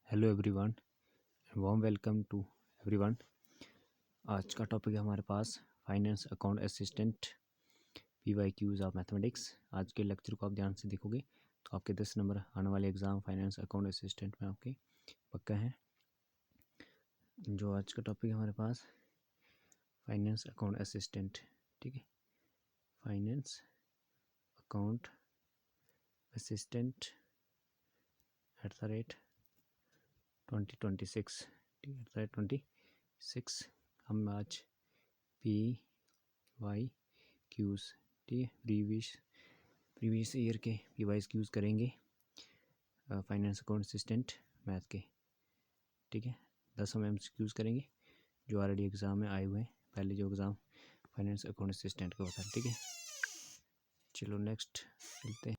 Hello everyone, warm welcome to everyone. आज का topic है हमारे पास finance account assistant PYQs of mathematics. आज के लेक्चर को आप ध्यान से देखोगे तो आपके 10 नंबर आने वाले एग्ज़ाम फाइनेंस अकाउंट असिस्टेंट में आपके पक्का है। जो आज का टॉपिक है हमारे पास फाइनेंस अकाउंट असिस्टेंट, ठीक है, फाइनेंस अकाउंट असिस्टेंट @2026, ठीक है, @2026। हम आज PYQs, ठीक है, प्रीवियस ईयर के PYQs करेंगे फाइनेंस अकाउंट असिस्टेंट मैथ के, ठीक है। 10 हम MCQs करेंगे जो ऑलरेडी एग्ज़ाम में आए हुए हैं, पहले जो एग्ज़ाम फाइनेंस अकाउंट असिस्टेंट का होता है, ठीक है। चलो नेक्स्ट चलते हैं।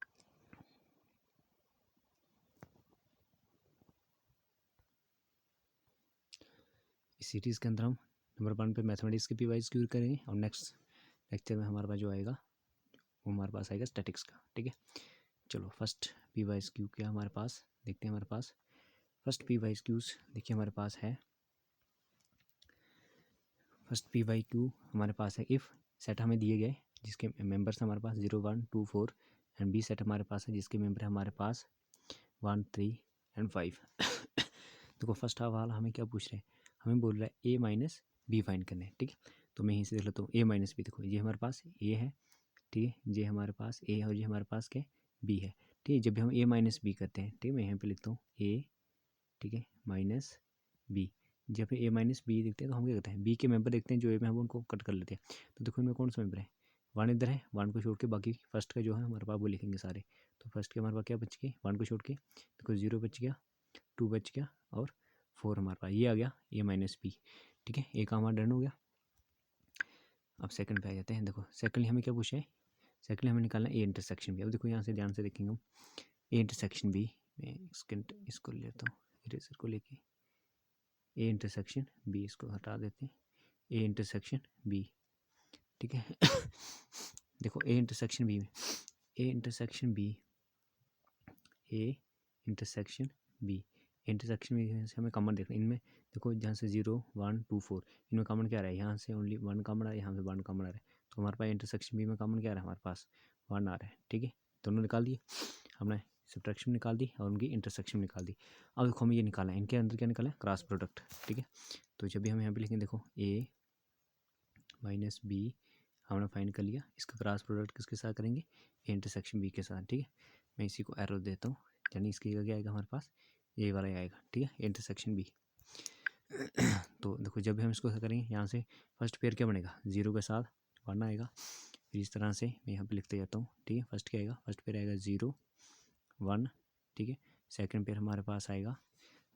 इस सीरीज़ के अंदर हम नंबर 1 पे मैथमेटिक्स के PYQs करेंगे और नेक्स्ट लेक्चर में हमारे पास जो आएगा वो हमारे पास आएगा स्टैटिक्स का, ठीक है। चलो फर्स्ट PYQ क्या हमारे पास देखते हैं। हमारे पास फर्स्ट PYQs देखिए हमारे पास है। फर्स्ट PYQ हमारे पास है इफ़ सेट हमें दिए गए जिसके मेंबर्स हमारे पास 0 1 2 4 एंड बी सेट हमारे पास है जिसके मेंबर हमारे पास 1 3 एंड 5। देखो फर्स्ट सवाल हमें क्या पूछ रहे हैं, हमें बोल रहा है A माइनस बी फाइंड करना है, ठीक है। तो मैं यहीं से देख लेता हूँ A माइनस बी। देखो ये हमारे पास A है, ठीक है, ये हमारे पास A है और ये हमारे पास क्या B है, ठीक है। जब भी हम A माइनस बी करते हैं, ठीक है, मैं यहाँ पे लिखता हूँ A, ठीक है, माइनस बी। जब A माइनस बी देखते हैं तो हम क्या करते हैं, B के मेंबर देखते हैं जो A में हम उनको कट कर लेते हैं। तो देखो इनमें कौन सा मेंबर है, 1 इधर है, 1 को छोड़ के बाकी फर्स्ट का जो है हमारे पास वो लिखेंगे सारे। तो फर्स्ट के हमारे पास क्या बच गए, 1 को छोड़ के देखो 0 बच गया, 2 बच गया और 4 हमारे पास ये आ गया A माइनस बी, ठीक है। A का हमारा डन हो गया। अब सेकंड पे आ जाते हैं। देखो सेकंडली हमें क्या पूछा है, सेकंडली हमें निकालना है A इंटरसेक्शन बी। अब देखो यहाँ से ध्यान से देखेंगे हम A इंटरसेक्शन बी, मैं इसको लेता हूँ इरेजर को लेके, A इंटरसेक्शन बी, इसको हटा देते हैं, A इंटरसेक्शन बी, ठीक है। देखो A इंटरसेक्शन बी में A intersection B, A intersection B, intersection में से हमें कॉमन देखना है इनमें। देखो जहाँ से 0 1 2 4 इनमें कॉमन क्या आ रहा है, यहाँ से ओनली 1 कॉमन आ रहा है, यहाँ से 1 कॉमन आ रहा है। तो हमारे पास इंटरसेक्शन बी में कॉमन क्या आ रहा है, हमारे पास 1 आ रहा है, ठीक है। दोनों निकाल दिए हमने, सब्ट्रैक्शन निकाल दी और उनकी इंटरसेक्शन निकाल दी। अब देखो हमें ये निकाला है, इनके अंदर क्या निकाला है, क्रॉस प्रोडक्ट, ठीक है। तो जब भी हम यहाँ पे लिखेंगे, देखो A माइनस बी हमने फाइंड कर लिया, इसका क्रॉस प्रोडक्ट किसके साथ करेंगे, A इंटरसेक्शन बी के साथ, ठीक है। मैं इसी को एरो देता हूँ, यानी इसकी जगह क्या आएगा हमारे पास, ये वाला आएगा, ठीक है, इंटरसेक्शन बी। तो देखो जब भी हम इसको करेंगे, यहाँ से फर्स्ट पेयर क्या बनेगा, 0 के साथ 1 आएगा। फिर इस तरह से मैं यहाँ पे लिखते जाता हूँ, ठीक है। फर्स्ट क्या आएगा, फर्स्ट पेयर आएगा 0 1, ठीक है। सेकंड पेयर हमारे पास आएगा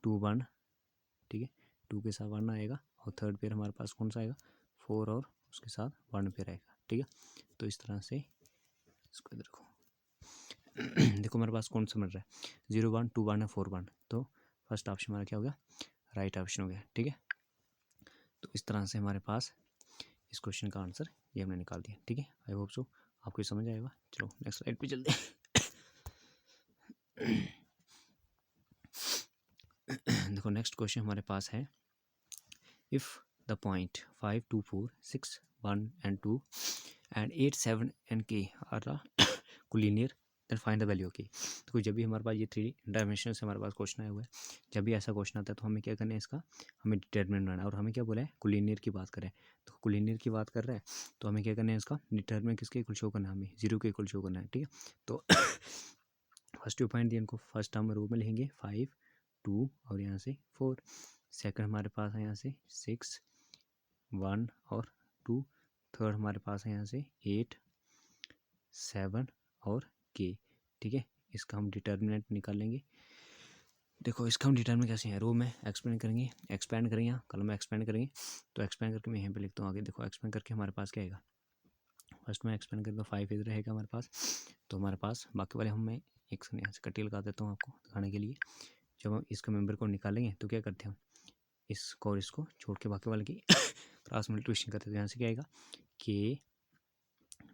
2 1, ठीक है, 2 के साथ 1 आएगा। और थर्ड पेयर हमारे पास कौन सा आएगा, 4 और उसके साथ 1 पेयर आएगा, ठीक है। तो इस तरह से इसको इधर रखो। देखो हमारे पास कौन सा मिल रहा है, 0 1 2 1 है, 4 1। तो फर्स्ट ऑप्शन हमारा क्या हो गया, राइट ऑप्शन हो गया, ठीक है। तो इस तरह से हमारे पास इस क्वेश्चन का आंसर ये हमने निकाल दिया, ठीक है। आई होप सो आपको समझ आएगा। चलो नेक्स्ट स्लाइड पे चलते हैं। देखो नेक्स्ट क्वेश्चन हमारे पास है, if the point 5 2 4 6 1 and 2 and 8 7 and k are the collinear, then find the value of k। तो जब भी हमारे पास ये 3 डायमेंशनल से हमारे पास क्वेश्चन आया हुआ है, जब भी ऐसा क्वेश्चन आता है तो हमें क्या करना है, इसका हमें डिटर्मिनेंट बनाना है। और हमें क्या बोला है, कोलिनियर की बात करें, तो कोलिनियर की बात कर रहा है तो हमें क्या करना है, इसका डिटर्मिनेंट किसके इक्वल शो करना है, हमें 0 के इक्वल शो करना है, ठीक है। तो फर्स्ट जो पॉइंट दिया इनको फर्स्ट हम रो में लिखेंगे 5 2 और यहाँ से 4। सेकंड हमारे पास है यहाँ से 6 1 और 2। थर्ड हमारे पास है यहाँ से 8 7 और k, ठीक है। इसका हम डिटर्मिनेंट निकालेंगे। देखो इसका हम डिटर्मिनेंट कैसे है, रो में एक्सपेंड करेंगे, एक्सपेंड करेंगे, यहाँ कॉलम में एक्सपेंड करेंगे। तो एक्सपेंड करके मैं यहाँ पे लिखता हूँ आगे। देखो एक्सपेंड करके हमारे पास क्या आएगा, फर्स्ट में एक्सपेंड करके 5 इधर रहेगा हमारे पास। तो हमारे पास बाकी वाले हम मैं एक यहाँ से कटी लगा देता हूँ आपको दिखाने के लिए। जब हम इसका मेंबर को निकालेंगे तो क्या करते हैं, इसको और इसको छोड़ के बाकी वाले की क्रॉस मल्टीप्लिकेशन करते हैं। तो यहाँ से क्या आएगा, k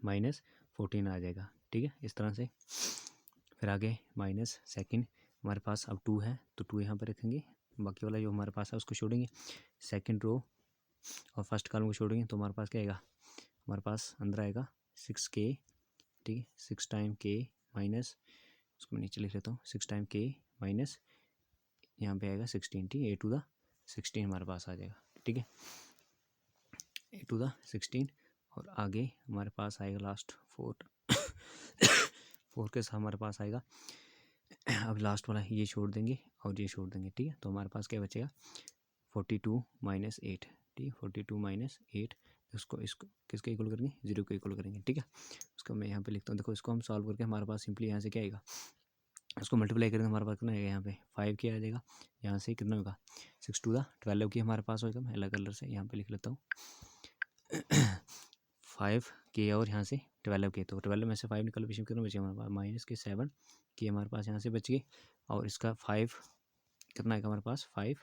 माइनस 14 आ जाएगा, ठीक है, इस तरह से। फिर आगे माइनस सेकंड हमारे पास अब 2 है तो 2 यहाँ पर रखेंगे, बाकी वाला जो हमारे पास है उसको छोड़ेंगे, सेकंड रो और फर्स्ट कॉलम को छोड़ेंगे तो हमारे पास क्या आएगा, हमारे पास अंदर आएगा 6k, ठीक है, 6 टाइम k माइनस, उसको मैं नीचे लिख लेता हूँ, 6 टाइम k माइनस यहाँ पे आएगा 16, ठीक है, a to the 16 हमारे पास आ जाएगा, ठीक है, a to the 16। और आगे हमारे पास आएगा लास्ट 4 4 के साथ हमारे पास आएगा, अब लास्ट वाला ये छोड़ देंगे और ये छोड़ देंगे, ठीक है, तो हमारे पास क्या बचेगा 42 माइनस 8, ठीक है, 42 माइनस 8, इसको किसके इक्वल करेंगे, 0 को इक्वल करेंगे, ठीक है। उसको मैं यहाँ पे लिखता हूँ, देखो इसको हम सॉल्व करके हमारे पास सिंपली यहाँ से क्या आएगा, उसको मल्टीप्लाई करेंगे हमारे पास कितना आएगा, यहाँ पे 5 क्या आ जाएगा, यहाँ से कितना होगा 6 टू द 12 की हमारे पास होगा, मैं अलग कलर से यहाँ पे लिख लेता हूँ 5k और यहाँ से 12k, तो 12 में से 5 निकल पीछे कितना बचे हमारे पास माइनस के 7 के हमारे पास यहाँ से बच गए, और इसका 5 कितना आएगा हमारे पास 5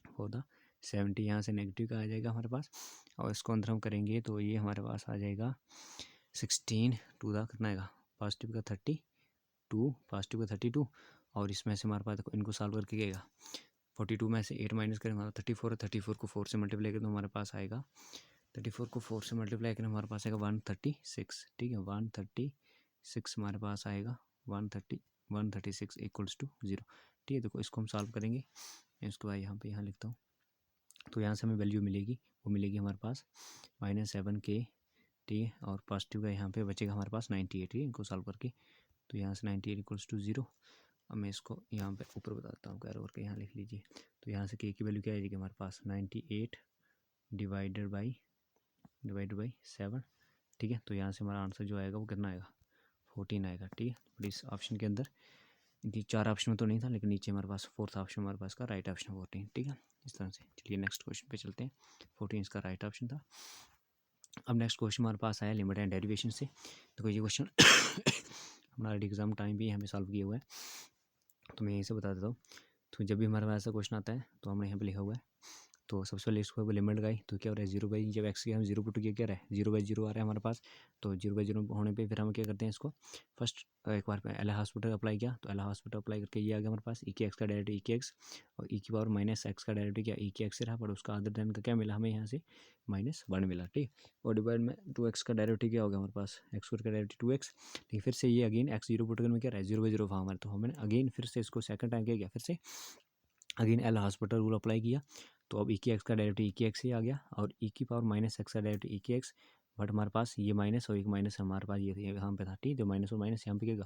फॉर द 70, यहाँ से नेगेटिव का आ जाएगा हमारे पास, और इसको अंदर हम करेंगे तो ये हमारे पास आ जाएगा 16 टू द कितना आएगा पॉजिटिव का 32, पॉजिटिव का 32, और इसमें से हमारे पास देखो इनको सॉल्व करके क्या आएगा 42 में से 8 माइनस करें हमारा 34 है, 34 को 4 से मल्टीप्लाई करें तो हमारे पास आएगा 34 को 4 से मल्टीप्लाई करें हमारे पास आएगा 136, ठीक है, 136 हमारे पास आएगा 136 इक्वल्स टू 0, ठीक है। देखो इसको हम सॉल्व करेंगे, इसको भाई यहाँ पे यहाँ लिखता हूँ, तो यहाँ से हमें वैल्यू मिलेगी, वो मिलेगी हमारे पास -7k, ठीक है, और पॉजिटिव का यहाँ पे बचेगा हमारे पास 98, ठीक है, इनको सॉल्व करके तो यहाँ से 98 इक्वल्स टू 0। अब मैं इसको यहाँ पे ऊपर बताता हूँ, कैरो करके यहाँ लिख लीजिए, तो यहाँ से k की वैल्यू क्या आ जाएगी हमारे पास 98 डिवाइडेड बाई 7, ठीक है, तो यहाँ से हमारा आंसर जो आएगा वो कितना आएगा 14 आएगा, ठीक है। और इस ऑप्शन के अंदर ये 4 ऑप्शन में तो नहीं था, लेकिन नीचे हमारे पास 4th ऑप्शन हमारे पास का राइट ऑप्शन 14, ठीक है, इस तरह से। चलिए नेक्स्ट क्वेश्चन पे चलते हैं, 14 इसका राइट ऑप्शन था। अब नेक्स्ट क्वेश्चन हमारे पास आया लिमिट एंड डेरिवेशन से। देखो ये क्वेश्चन हमारा एग्जाम टाइम भी हमें सॉल्व किया हुआ है, तो मैं यहीं से बता देता हूँ। तो जब भी हमारे पास ऐसा क्वेश्चन आता है तो हमने यहाँ पे लिखा हुआ है, तो सबसे पहले इसको लिमिट लगाई तो क्या हो रहा है 0/, जब x की हम 0 पुट किया क्या रहा है 0/0 आ रहा है हमारे पास, तो 0/0 होने पे फिर हम क्या करते हैं इसको फर्स्ट एक बार एल हॉस्पिटल अप्लाई किया, तो एल हॉस्पिटल अप्लाई करके ये आ गया हमारे पास e की x का डायरेक्ट e(x), और e की पावर -x का डायरेक्ट क्या e(x) से रहा, पर उसका अदर देन का क्या मिला हमें यहाँ से -1 मिला, ठीक, और डिवाइड में 2x का डायरेक्ट क्या हो गया हमारे पास x² का डायरेक्ट 2x, लेकिन फिर से ये अगेन x 0 पुट करने में क्या रहा है 0/0 था हमारे, तो हमने अगेन फिर से इसको सेकंड टाइम क्या किया, फिर से again L hospital rule apply किया, तो अब e की x का डायरेक्ट e की x ही आ गया, और e की पावर -x का डायरेक्ट e की x, बट हमारे पास ये माइनस और एक माइनस हमारे पास ये यहाँ पे था, ठीक, तो माइनस और माइनस यहाँ पे क्या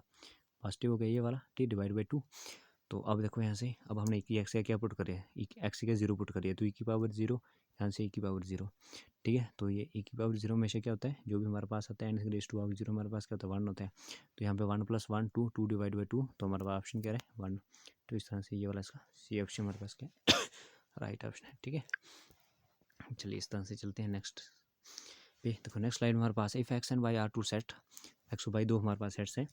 पॉजिटिव हो गया ये वाला, ठीक, डिवाइड बाई 2। तो अब देखो यहाँ से अब हमने e की x का क्या पुट करिए, x का 0 पुट करिए, तो e की पावर 0, यहाँ से e की पावर 0, ठीक है, तो ये e की पावर 0 में से क्या होता है जो भी हमारे पास आता है n रेज़ टू पावर 0 हमारे पास क्या होता है 1 होता है, तो यहाँ पे 1 + 1 2 डिवाइड बाई 2, तो हमारे पास ऑप्शन क्या है 1, तो इस तरह से ये वाला इसका सी ऑप्शन हमारे पास क्या राइट ऑप्शन है, ठीक है। चलिए इस तरह से चलते हैं नेक्स्ट पे। देखो नेक्स्ट स्लाइड में हमारे पास if x and y are two set, x और y दो हमारे पास सेट्स हैं,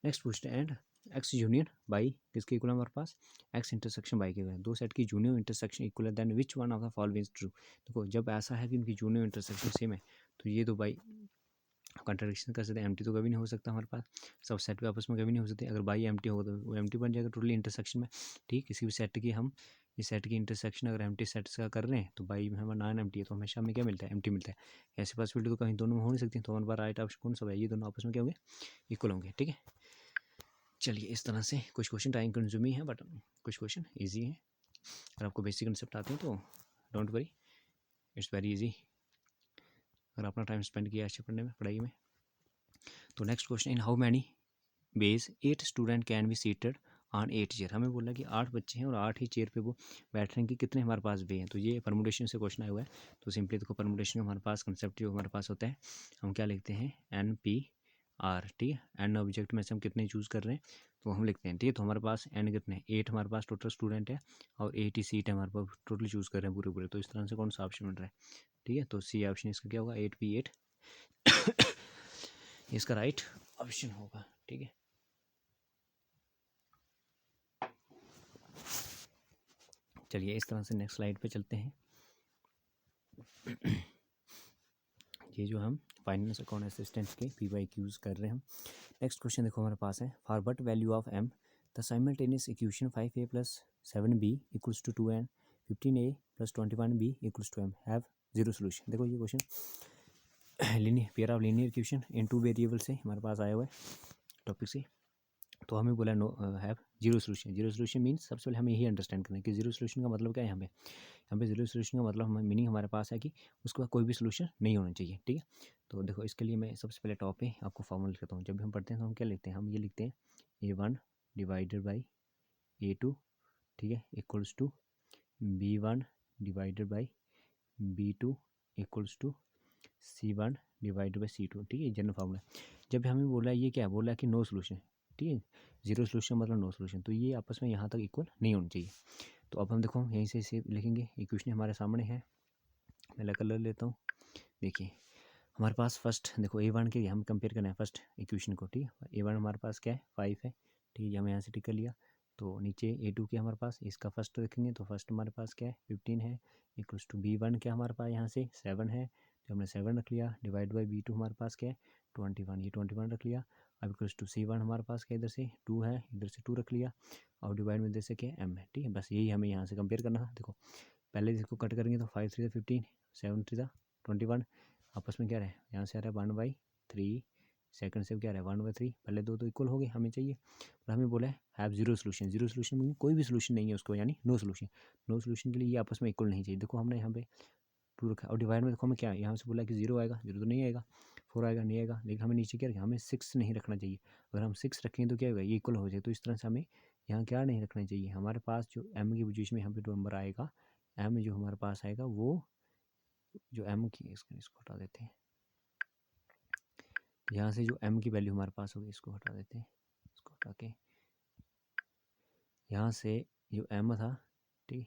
नेक्स्ट पूछते हैं एंड x यूनियन y किसके इक्वल है हमारे पास x इंटरसेक्शन y के इक्वल है, दो सेट की यूनियन इंटरसेक्शन इक्वल है, then which one of the following is true. देखो जब ऐसा है कि उनकी यूनियन इंटरसेक्शन सेम है तो ये दो बाई कंट्राडिक्शन कर सकते हैं, एम्प्टी तो कभी नहीं हो सकता हमारे पास, सब सेट भी आपस में कभी नहीं हो सकते, अगर बाई एम्प्टी होगा तो वो एम्प्टी बन जाएगा टोटली इंटरसेक्शन में, ठीक, किसी भी सेट की हम इस सेट की इंटरसेक्शन अगर एम्प्टी सेट्स का कर रहे हैं तो बाई में हमारा नॉन एम्प्टी है, तो हमेशा हमें क्या मिलता है एम्प्टी मिलता है, ऐसी पॉसिबिलिटी तो कहीं दोनों में हो नहीं सकती, तो हमारे पास राइट ऑप्शन कौन सा है, ये दोनों आपस में क्या होंगे इक्वल होंगे, ठीक है। चलिए इस तरह से कुछ क्वेश्चन टाइम कंज्यूमिंग है बट कुछ क्वेश्चन ईजी है, अगर आपको बेसिक कंसेप्ट आते हैं तो don't worry, it's very easy, अगर अपना टाइम स्पेंड किया अच्छे पढ़ने में पढ़ाई में। तो next question, in how many base 8 student can be seated on 8 chair, हमें बोला कि 8 बच्चे हैं और 8 ही चेयर पे वो बैठ रहे हैं कि कितने हमारे पास बे हैं, तो ये परमुटेशन से क्वेश्चन आया हुआ है, तो सिंपली देखो परमुटेशन हमारे पास कंसेप्ट जो हमारे पास होता है हम क्या लिखते हैं NP/R, ठीक है, एन ऑब्जेक्ट में से हम कितने चूज़ कर रहे हैं तो हम लिखते हैं, ठीक है, तो हमारे पास एन कितने 8 हमारे पास टोटल स्टूडेंट है और 8 ही सीट है हमारे पास टोटल चूज़ कर रहे हैं पूरे पूरे, तो इस तरह से कौन सा ऑप्शन बन रहा है, ठीक है, तो सी ऑप्शन इसका क्या होगा 8P8 इसका राइट ऑप्शन होगा, ठीक है। चलिए इस तरह से नेक्स्ट स्लाइड पे चलते हैं। ये जो हम फाइनेंस अकाउंट असिस्टेंट के PYQs कर रहे हैं हम। नेक्स्ट क्वेश्चन देखो हमारे पास है, for what value of m the simultaneous equation 5a + 7b = 2 and 15a + 21b = m have zero solution. देखो ये question linear pair of linear equation in two variable से हमारे पास आया हुआ है टॉपिक से। तो हमें बोला no have zero solution. Zero solution means सबसे पहले हमें यही अंडरस्टैंड करना है कि जीरो सोल्यूशन का मतलब क्या है। यहाँ पे जीरो सोल्यूशन का मतलब मीनिंग हमारे पास है कि उसके बाद कोई भी सोल्यूशन नहीं होना चाहिए, ठीक है। तो देखो इसके लिए मैं सबसे पहले टॉप पे आपको फॉर्मूला लिखता हूँ। जब भी हम पढ़ते हैं तो हम क्या लिखते हैं, हम ये लिखते हैं A1 डिवाइडेड बाई A2, ठीक है, equals to B1 divided by B2 equals to C1 divided by C2, ठीक है, जनरल फार्मूला। जब हमें बोला है ये क्या बोला है कि नो सोल्यूशन, ठीक है, जीरो सोल्यूशन मतलब नो सोल्यूशन, तो ये आपस में यहाँ तक इक्वल नहीं होना चाहिए। तो अब हम देखो यहीं से इसे लिखेंगे, इक्वेशन हमारे सामने है, मैं कलर लेता हूँ। देखिए हमारे पास फर्स्ट देखो A1 के हम कंपेयर करना है फर्स्ट इक्वेशन को, ठीक है। A1 हमारे पास क्या है 5 है, ठीक है, हमें यहाँ से टिक कर लिया। तो नीचे A2 के हमारे पास इसका फर्स्ट देखेंगे तो फर्स्ट हमारे पास क्या है 15 है, इक्वल्स टू B1 क्या हमारे पास यहाँ से 7 है, तो हमने 7 रख लिया, डिवाइड बाई B2 हमारे पास क्या है 21, ये 21 रख लिया। अब इक्वल्स टू C1 हमारे पास क्या इधर से 2 है, इधर से 2 रख लिया, और डिवाइड में इधर से क्या M है, ठीक है। बस यही हमें यहाँ से कंपेयर करना है। देखो पहले इसको कट करेंगे तो 5 3 15, 7 3 21, आपस में क्या रहे यहाँ से आ रहा है 1/3, सेकंड से क्या रहा है 1/3, पहले दो तो इक्वल हो गए हमें चाहिए। और हमें बोला है have zero solution. Zero solution mean कोई भी सोल्यूशन नहीं है उसको, यानी नो सोल्यूशन। नो सोल्यूशन के लिए ये आपस में इक्वल नहीं चाहिए। देखो हमने यहाँ पे 2 रखा और डिवाइड में देखो हमें क्या है, यहाँ से बोला कि 0 आएगा, 0 तो नहीं आएगा, 4 आएगा नहीं आएगा, लेकिन हमें नीचे क्या रखें, हमें 6 नहीं रखना चाहिए। अगर हम 6 रखेंगे तो क्या होगा, ये इक्वल हो जाए। तो इस तरह से हमें यहाँ क्या नहीं रखना चाहिए, हमारे पास जो m की पोजीशन में यहाँ पे जो नंबर आएगा, m जो हमारे पास आएगा वो जो m की इसको हटा देते हैं, यहाँ से जो m की वैल्यू हमारे पास होगी इसको हटा देते हैं, इसको हटा के यहाँ से जो m था, ठीक,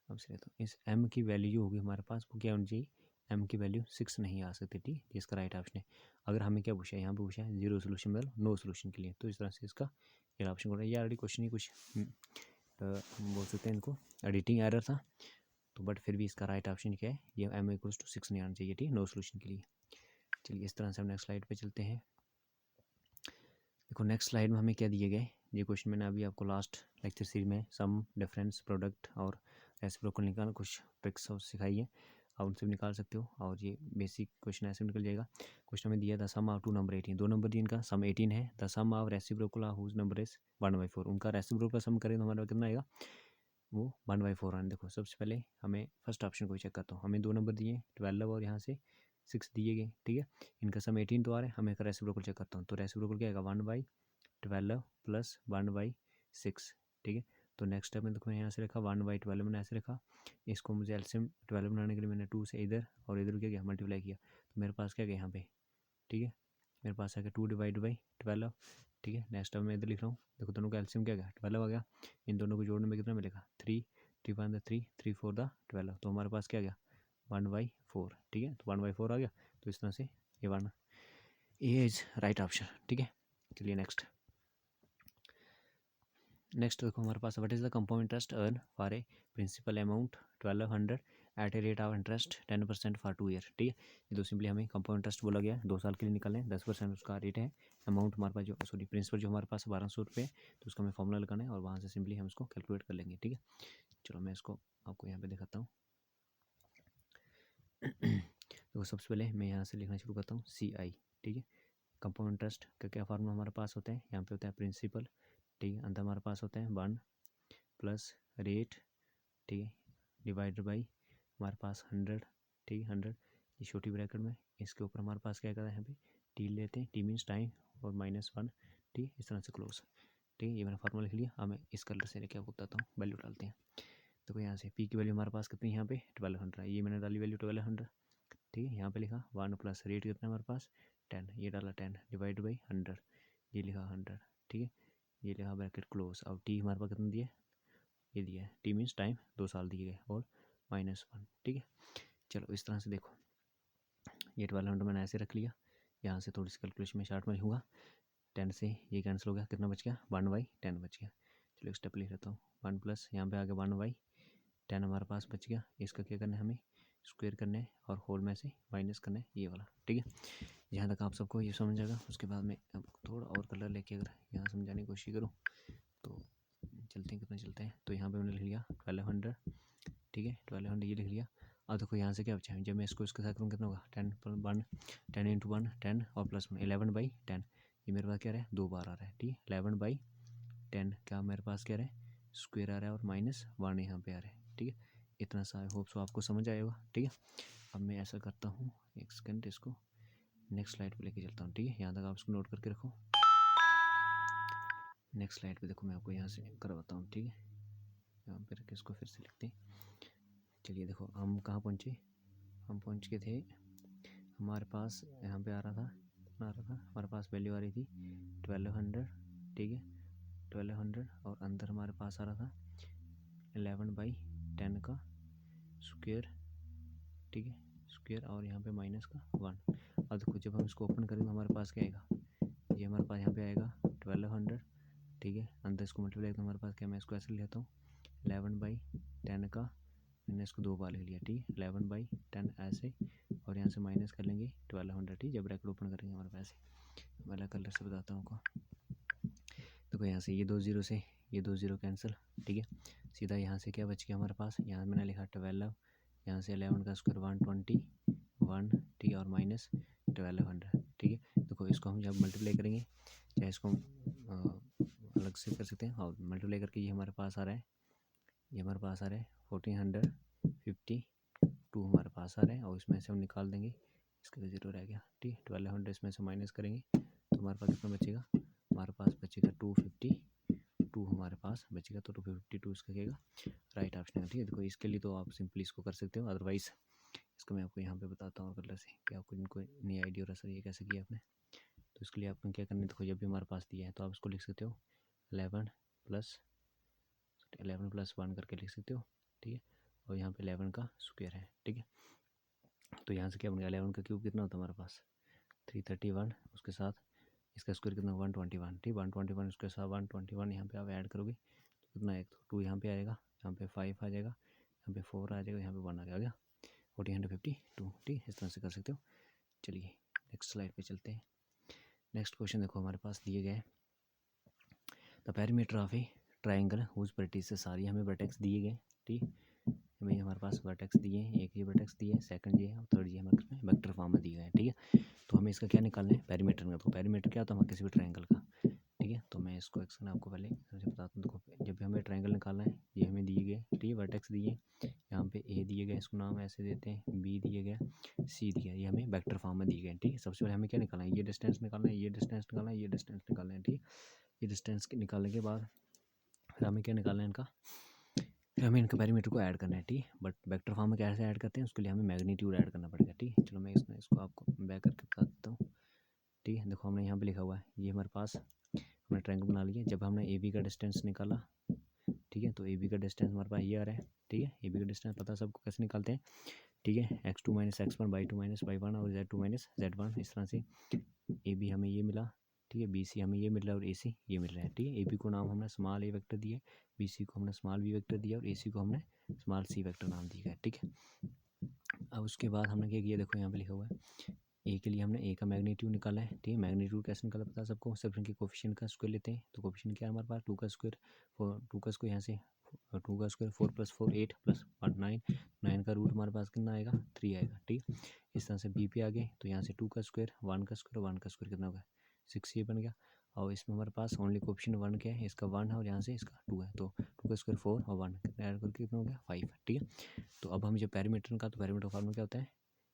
अब से तो इस m की वैल्यू जो होगी हमारे पास वो क्या होनी चाहिए, m की वैल्यू 6 नहीं आ सकती, ठीक, इसका राइट ऑप्शन है। अगर हमें क्या पूछा है, यहाँ पे पूछा है जीरो सोल्यूशन मतलब नो सोल्यूशन के लिए, तो इस तरह से इसका ये ऑप्शन होगा। ये ऑलरेडी क्वेश्चन ही कुछ हम बोल सकते हैं इनको एडिटिंग एरर था, तो बट फिर भी इसका राइट ऑप्शन क्या है, ये m = 6 नहीं आना चाहिए, ठीक, नो सोल्यूशन के लिए। चलिए इस तरह से हम नेक्स्ट स्लाइड पे चलते हैं। देखो नेक्स्ट स्लाइड में हमें क्या दिए गए, ये क्वेश्चन मैंने अभी आपको लास्ट लेक्चर सीरीज में सम, डिफरेंस, प्रोडक्ट और रेसिप्रोकल निकालना कुछ ट्रिक्स और सिखाई है, आप उनसे भी निकाल सकते हो। और ये बेसिक क्वेश्चन ऐसे निकल जाएगा। क्वेश्चन में दिया द सम ऑफ 2 नंबर 18, दो नंबर दिए, इनका सम 18 है। The sum of reciprocal whose number is 1/4, उनका रेसिप्रोकल सम करें तो हमारा कितना आएगा, वो 1/4 आना। देखो सबसे पहले हमें फर्स्ट ऑप्शन को चेक करता हूँ, हमें दो नंबर दिए 12 और यहाँ से 6 दिए गए, ठीक है, इनका सम 18 तो आ रहा है, हमें रेसिप्रोकल चेक करता हूँ। तो रेसिप्रोकल क्या आएगा 1/12 + 1/6, ठीक है। तो नेक्स्ट स्टेप में देखो यहाँ से रखा 1/12 मैंने ऐसे रखा, इसको मुझे एलसीएम 12 बनाने के लिए मैंने 2 से इधर और इधर क्या किया मल्टीप्लाई किया, तो मेरे पास क्या गया यहाँ पे, ठीक है, मेरे पास आ गया 2/12, ठीक है। नेक्स्ट स्टेप में इधर लिख रहा हूँ, देखो दोनों का एलसीएम क्या गया 12 आ गया, इन दोनों को जोड़ने में कितना मिलेगा 3, 3 1 3, 3 4 12, तो हमारे पास क्या गया 1/4, ठीक है, तो 1/4 आ गया। तो इस तरह से ये इज राइट ऑप्शन, ठीक है। चलिए नेक्स्ट देखो हमारे पास what is the compound interest earn for a principal amount 1200 at a rate of interest 10% for 2 year, ठीक है। ये तो सिंपली हमें कंपाउंड इंटरेस्ट बोला गया है, 2 साल के लिए निकालें, 10% उसका रेट है। अमाउंट हमारे पास जो सॉरी प्रिंसिपल जो हमारे पास 1200 रुपये, तो उसका हमें फॉर्मूला लगाना है और वहाँ से सिंपली हम इसको कैलकुलेट कर लेंगे, ठीक है। चलो मैं इसको आपको यहाँ पे दिखाता हूँ। तो सबसे पहले मैं यहाँ से लिखना शुरू करता हूँ CI, ठीक है। कंपाउंड इंटरेस्ट का क्या फार्मूला हमारे पास होता है, यहाँ पे होता है प्रिंसिपल, ठीक है, अंदर हमारे पास होता है 1 प्लस रेट, ठीक है, डिवाइडेड बाई हमारे पास 100, ठीक है, 100 ये छोटी ब्रैकेट में, इसके ऊपर हमारे पास क्या करता है यहाँ पे टी लेते हैं, टी मीन्स टाइम और -1, ठीक, इस तरह से क्लोज, ठीक है। ये मैंने फार्मूला लिख लिया। अब मैं इस कलर से क्या बताता हूँ, वैल्यू डालते हैं। देखो यहाँ से पी की वैल्यू हमारे पास कितनी यहाँ पे 1200 है, ये मैंने डाली वैल्यू 1200, ठीक है। यहाँ पे लिखा 1 प्लस रेट कितना हमारे पास 10, ये डाला 10 डिवाइड बाई 100, ये लिखा 100, ठीक है, ये लिखा ब्रैकेट क्लोज। अब टी हमारे पास कितना दिया है, ये दिया है, टी मीन्स टाइम 2 साल दिए गए और -1, ठीक है। चलो इस तरह से देखो ये 1200 मैंने ऐसे रख लिया, यहाँ से थोड़ी सी कैलकुलेशन में शार्ट में होगा, 10 से ये कैंसिल हो गया, कितना बच गया 1/10 बच गया। चलो एक स्टेप लिख लेता हूँ, 1 प्लस यहाँ पे आ गया 1/10 हमारे पास बच गया, इसका क्या करना है हमें स्क्वायर करना है और होल में से माइनस करना है ये वाला, ठीक है। जहाँ तक आप सबको ये समझ आएगा, उसके बाद में अब थोड़ा और कलर लेके अगर यहाँ समझाने की कोशिश करूँ तो चलते हैं, कितना चलते हैं। तो यहाँ पे मैंने लिख लिया 1200, ठीक है 1200 ये लिख लिया। अब देखो यहाँ से क्या बचा है, जब मैं इसको इसके साथ करूँ कितना होगा 10 × 1 10 × 1 10 और +1 11/10। ये मेरे पास क्या रहा है 2 बार आ रहा है, ठीक है 11/10 क्या मेरे पास क्या रहा है स्क्वायर आ रहा है और -1 यहाँ पे आ रहा है, ठीक है। इतना सा आई होप सो आपको समझ आएगा, ठीक है। अब मैं ऐसा करता हूँ, एक सेकंड इसको नेक्स्ट स्लाइड पे लेके चलता हूँ, ठीक है। यहाँ तक आप इसको नोट करके रखो। नेक्स्ट स्लाइड पे देखो मैं आपको यहाँ से करवाता हूँ, ठीक है। यहाँ पे रख इसको फिर से लिखते हैं। चलिए देखो हम कहाँ पहुँचे, हम पहुँच के थे हमारे पास यहाँ पे आ रहा था हमारे पास वैल्यू आ रही थी 1200, ठीक है 1200 और अंदर हमारे पास आ रहा था 11/10 का स्क्वायर, ठीक है स्क्वायर और यहाँ पे -1। अब देखो जब हम इसको ओपन करेंगे हमारे पास क्या आएगा, ये हमारे पास यहाँ पे आएगा 1200, ठीक है अंदर इसको मल्टीप्लाई तो हमारे पास क्या, मैं इसको ऐसे लेता हूँ 11/10 का, मैंने इसको 2 बार ले लिया, ठीक है 11/10 ऐसे और यहाँ से माइनस कर लेंगे 1200, ठीक है जब ब्रैकेट ओपन करेंगे हमारे पास मैं अलग कलर से बताता हूँ आपको। देखो यहाँ से ये 2 0 से ये 2 0 कैंसिल, ठीक है सीधा यहाँ से क्या बच गया हमारे पास, यहाँ मैंने लिखा 12, यहाँ से 11 का स्क्वायर 121, ठीक है और -1200, ठीक है। देखो इसको हम जब मल्टीप्लाई करेंगे चाहे इसको हम अलग से कर सकते हैं और मल्टीप्लाई करके ये हमारे पास आ रहा है, ये हमारे पास आ रहा है 1452 हमारे पास आ रहा है और इसमें से हम निकाल देंगे, इसका 0 रह गया, ठीक है 1200 इसमें से माइनस करेंगे तो हमारे पास कितना बचेगा, हमारे पास बचेगा 252 हमारे पास बचेगा, तो 252 इसका क्या राइट ऑप्शन है, ठीक है। देखो इसके लिए तो आप सिंपली इसको कर सकते हो, अदरवाइज इसको मैं आपको यहाँ पे बताता हूँ कलर से कि आपको इनको नई आइडिया हो सर ये कैसे किया आपने। तो इसके लिए आपको क्या करना है, देखो जब भी हमारे पास दिया है तो आप इसको लिख सकते हो 11 + 1 करके लिख सकते हो, ठीक है और यहाँ पे 11 का स्क्वायर है, ठीक है। तो यहाँ से क्या बनेगा 11 का क्यूब कितना होता है हमारे पास 331, उसके साथ इसका स्क्वायर कितना 121, ठीक 121 उसके साथ 121 यहाँ पे आप ऐड करोगे तो कितना है, 2 यहाँ पे आएगा, यहाँ पे 5 आ जाएगा, यहाँ पे 4 आ जाएगा, यहाँ पे 1 आ गया 1452, ठीक इस तरह से कर सकते हो। चलिए नेक्स्ट स्लाइड पे चलते हैं। नेक्स्ट क्वेश्चन देखो हमारे पास दिए गए the perimeter of a triangle whose vertices सारी हमें वर्टेक्स दिए गए, ठीक हमें हमारे पास वर्टेक्स दिए हैं, एक ये वर्टेक्स दिए है, सेकंड ये है और थर्ड ये हमारे पास वेक्टर फॉर्म में दिए गए हैं, ठीक है। तो हमें इसका क्या निकालना है पेरीमीटर में, तो पेरीमीटर क्या होता है हमारे किसी भी ट्राइंगल का, ठीक है। तो मैं इसको एक्शन आपको पहले बताता हूँ। देखो जब भी हमें ट्राइंगल निकालना है ये हमें दिए गए, ठीक है वर्टेक्स दिए, यहाँ पे ए दिए गए इसको नाम ऐसे देते हैं, बी दिए गए, सी दिया, ये हमें वेक्टर फॉर्म में दिए गए, ठीक है। सबसे पहले हमें क्या निकालना है, ये डिस्टेंस निकालना है, ये डिस्टेंस निकालना है, ये डिस्टेंस निकालना है, ठीक है। ये डिस्टेंस निकालने के बाद फिर हमें क्या निकालना है इनका, फिर हमें इनका पेरीमीटर को ऐड करना है, ठीक है। बट वेक्टर फॉर्म में कैसे ऐड करते हैं उसके लिए हमें मैग्नीट्यूड ऐड करना पड़ेगा, ठीक है। चलो मैं इसको आपको बैक करके बता देता हूँ, ठीक है। देखो हमने यहाँ पे लिखा हुआ है ये हमारे पास हमने ट्रायंगल बना लिया, जब हमने ए बी का डिस्टेंस निकाला, ठीक है तो ए बी का डिस्टेंस हमारे पास ये आ रहा है, ठीक है ए बी का डिस्टेंस पता है सबको कैसे निकालते हैं, ठीक है x2 - x1 y2 - y1 और z2 - z1, इस तरह से ए बी हमें ये मिला, ठीक है बी सी हमें ये मिल रहा है और ए सी ये मिल रहा है, ठीक है। ए बी को नाम हमने स्मॉल ए वेक्टर दिया, बी सी को हमने स्मॉल बी वेक्टर दिया और ए सी को हमने स्मॉल सी वेक्टर नाम दिया है, ठीक है। अब उसके बाद हमने क्या किया, देखो यहाँ पे लिखा हुआ है ए के लिए हमने ए का मैग्नीट्यूड निकाला है, ठीक है। मैग्नीट्यूड कैसे निकाला पता है सबको, सिर्फ इनके कोफिशिएंट का स्क्वायर लेते हैं, तो कोफिशिएंट क्या है हमारे पास 2 का स्क्वायर 2 का स्क्वायर यहाँ से 2 का स्क्वायर 4 + 4 8 + 1 9, 9 का रूट हमारे पास कितना आएगा 3 आएगा, ठीक है। इस तरह से बी पे आ गए तो यहाँ से 2 का स्क्वायर 1 का स्क्वायर 1 का स्क्वायर कितना होगा 6 ये बन गया, और इसमें हमारे पास ओनली कोफिशिएंट 1 क्या है, इसका 1 है और यहाँ से इसका 2 है, तो 2 का स्क्वायर 4 और 1 कितना ऐड करके कितना हो गया 5, ठीक है। तो अब हम जब पेरीमीटर का, तो पेरीमीटर फॉर्मूला क्या होता है,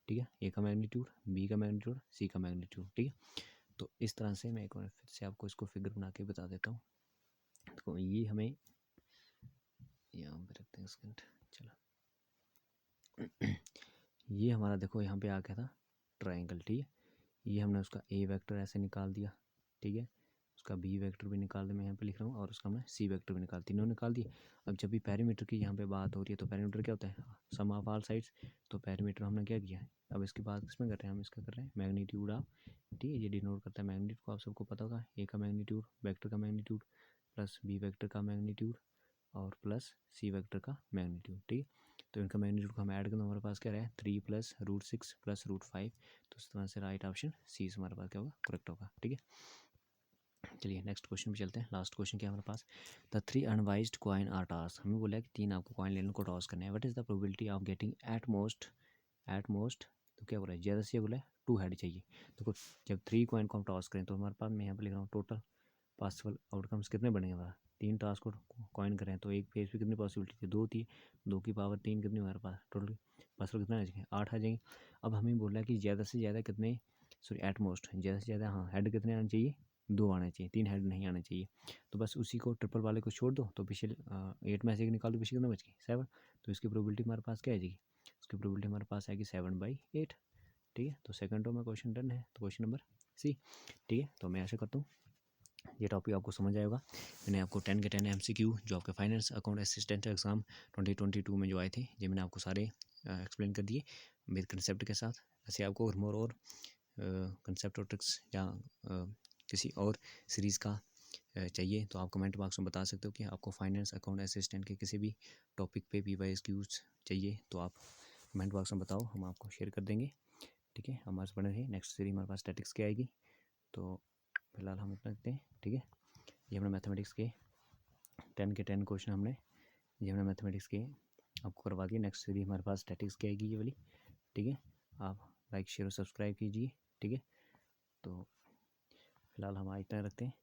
ठीक है ए का मैग्नीट्यूड बी का मैग्नीट्यूड सी का मैग्नीट्यूड, ठीक है। तो इस तरह से मैं एक बार फिर से आपको इसको फिगर बना के बता देता हूँ। तो ये हमें यहाँ पे रखते हैं सेकंड, चलो ये हमारा देखो यहाँ पे आ गया था ट्राइंगल, ठीक है। ये हमने उसका ए वेक्टर ऐसे निकाल दिया, ठीक है उसका बी वेक्टर भी निकाल दिया, मैं यहाँ पे लिख रहा हूँ और उसका हमने सी वेक्टर भी निकाल, तीनों निकाल दिए। अब जब भी पेरीमीटर की यहाँ पे बात हो रही है तो पेरीमीटर क्या होता है सम ऑफ ऑल साइड्स, तो पेरीमीटर हमने क्या किया है, अब इसके बाद किसमें कर रहे हैं हम, इसका कर रहे हैं मैग्नीट्यूड ऑफ, ठीक है ये डिनोट करता है मैग्नीट्यूड को, आप सबको पता होगा ए का मैग्नीट्यूड वेक्टर का मैग्नीट्यूड प्लस बी वेक्टर का मैग्नीट्यूड और प्लस सी वेक्टर का मैग्नीट्यूड, ठीक है। तो इनका मैग्नीट्यूड को हम ऐड करना, हमारे पास क्या रहा है 3 + √6 + √5, तो इस तरह से राइट ऑप्शन सी हमारे पास क्या होगा करेक्ट होगा, ठीक है। चलिए नेक्स्ट क्वेश्चन पे चलते हैं। लास्ट क्वेश्चन क्या है हमारे पास, द 3 अनवाइज्ड कॉइन आर टॉस। हमें बोला है कि 3 आपको कॉइन लेने को टॉस करना है। What is the probability of getting at most, तो क्या बोला है, ज़्यादा से बोला है 2 हेड चाहिए। तो जब 3 कॉइन को हम टॉस करें तो हमारे पास, मैं यहाँ पर लिख रहा हूँ, टोटल पॉसिबल आउटकम्स कितने बनेंगे हमारा। 3 टास्क को कॉइन करें तो एक फेज पे कितनी पॉसिबिलिटी थी, 2 थी, 2 की पावर 3 कितनी हमारे पास, टोटल पॉसिबल कितना आ जाएंगे, 8 आ जाएंगे। अब हमें बोल रहा है कि ज़्यादा से ज़्यादा कितने, सॉरी एट मोस्ट, ज़्यादा से ज़्यादा, हाँ, हेड कितने आने चाहिए, 2 आने चाहिए, 3 हेड नहीं आने चाहिए। तो बस उसी को ट्रिपल वाले को छोड़ दो, तो पिछले 8 में से निकाल दो, पीछे कितना बच गई, 7। तो इसकी प्रोबेबिलिटी हमारे पास क्या आ जाएगी, इसकी प्रोबेबिलिटी हमारे पास आएगी 7/8। ठीक है, तो सेकंड रो में क्वेश्चन डन है, तो क्वेश्चन नंबर सी। ठीक है, तो मैं आशा करता हूँ ये टॉपिक आपको समझ आएगा। मैंने आपको 10 के 10 MCQ जो आपके फाइनेंस अकाउंट असिस्टेंट एग्ज़ाम 2022 में जो आए थे, ये मैंने आपको सारे एक्सप्लेन कर दिए विद कंसेप्ट के साथ। ऐसे आपको और कंसेप्ट और ट्रिक्स या किसी और सीरीज़ का चाहिए तो आप कमेंट बॉक्स में बता सकते हो कि आपको फाइनेंस अकाउंट असिस्टेंट के किसी भी टॉपिक पे PYQs चाहिए, तो आप कमेंट बॉक्स में बताओ, हम आपको शेयर कर देंगे। ठीक है, हमारे से बने रहिए। नेक्स्ट सीरीज हमारे पास स्टैटिक्स की आएगी, तो फिलहाल हम इतना रखते हैं। ठीक है, ये हमने मैथमेटिक्स के 10 के 10 क्वेश्चन हमने मैथमेटिक्स के आपको करवा दिए। नेक्स्ट सीरीज हमारे पास स्टैटिक्स की आएगी ये वाली। ठीक है, आप लाइक शेयर और सब्सक्राइब कीजिए। ठीक है, तो फिलहाल हम इतना रखते हैं।